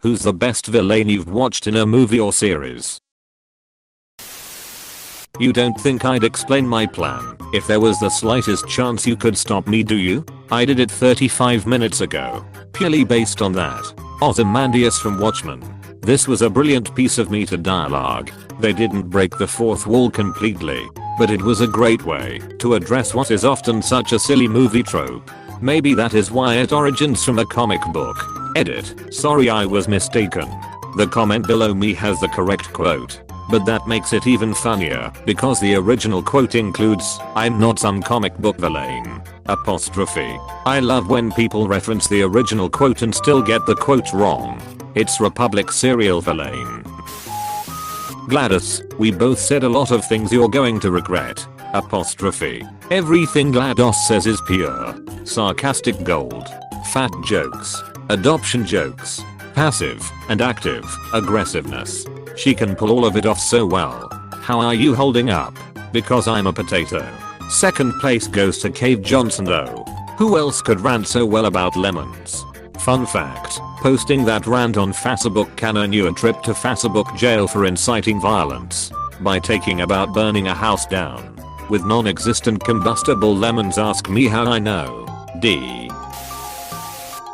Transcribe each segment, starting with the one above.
Who's the best villain you've watched in a movie or series? You don't think I'd explain my plan if there was the slightest chance you could stop me, do you? I did it 35 minutes ago. Purely based on that. Ozymandias from Watchmen. This was a brilliant piece of meter dialogue. They didn't break the fourth wall completely, but it was a great way to address what is often such a silly movie trope. Maybe that is why it originates from a comic book. Edit. Sorry, I was mistaken. The comment below me has the correct quote. But that makes it even funnier because the original quote includes, "I'm not some comic book villain." Apostrophe. I love when people reference the original quote and still get the quote wrong. It's Republic serial villain. Gladys, we both said a lot of things you're going to regret. Apostrophe. Everything GLaDOS says is pure sarcastic gold. Fat jokes. Adoption jokes. Passive and active aggressiveness. She can pull all of it off so well. How are you holding up? Because I'm a potato. Second place goes to Cave Johnson though. Who else could rant so well about lemons? Fun fact, posting that rant on Facebook can earn you a trip to Facebook jail for inciting violence by taking about burning a house down with non-existent combustible lemons. Ask me how I know. D.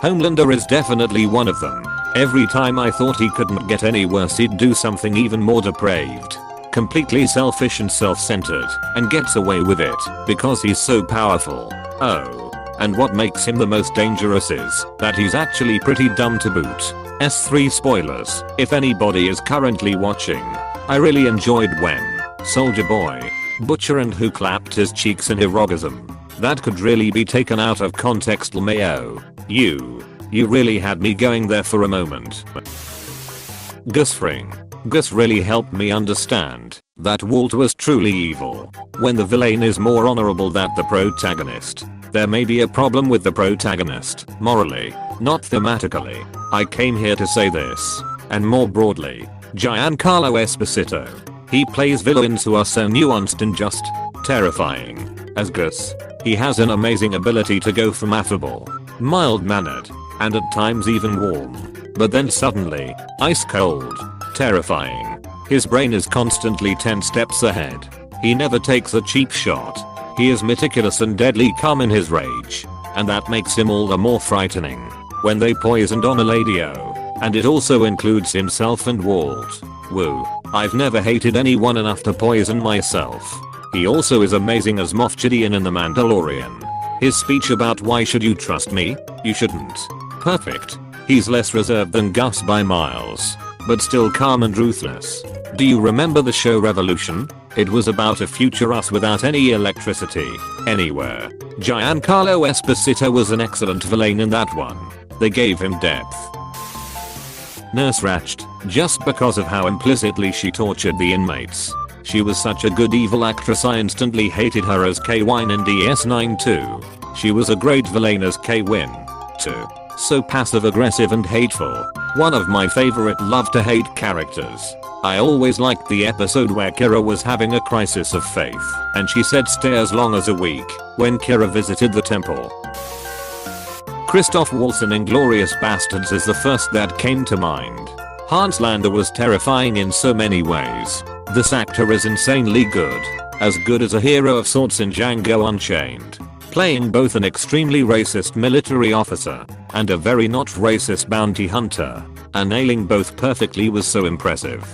Homelander is definitely one of them. Every time I thought he couldn't get any worse, he'd do something even more depraved. Completely selfish and self-centered, and gets away with it because he's so powerful. Oh. And what makes him the most dangerous is that he's actually pretty dumb to boot. S3 spoilers, if anybody is currently watching. I really enjoyed when Soldier Boy, Butcher and Who clapped his cheeks in heroism. That could really be taken out of context. LMAO. You really had me going there for a moment. Gus Fring. Gus really helped me understand that Walt was truly evil. When the villain is more honorable than the protagonist, there may be a problem with the protagonist, morally, not thematically. I came here to say this, and more broadly, Giancarlo Esposito. He plays villains who are so nuanced and just terrifying. As Gus, he has an amazing ability to go from affable, mild-mannered, and at times even warm, but then suddenly, ice cold, terrifying. His brain is constantly 10 steps ahead. He never takes a cheap shot. He is meticulous and deadly calm in his rage, and that makes him all the more frightening. When they poisoned Eladio, and it also includes himself and Walt. Woo. I've never hated anyone enough to poison myself. He also is amazing as Moff Gideon in The Mandalorian. His speech about why should you trust me? You shouldn't. Perfect. He's less reserved than Gus by miles, but still calm and ruthless. Do you remember the show Revolution? It was about a future us without any electricity anywhere. Giancarlo Esposito was an excellent villain in that one. They gave him depth. Nurse Ratched, just because of how implicitly she tortured the inmates. She was such a good evil actress, I instantly hated her as K-Wine in DS9 too. She was a great villain as K-Win too. So passive aggressive and hateful. One of my favorite love to hate characters. I always liked the episode where Kira was having a crisis of faith and she said stay as long as a week when Kira visited the temple. Christoph Waltz in Inglourious Bastards is the first that came to mind. Hans Landa was terrifying in so many ways. This actor is insanely good as a hero of sorts in Django Unchained. Playing both an extremely racist military officer and a very not racist bounty hunter, and nailing both perfectly was so impressive.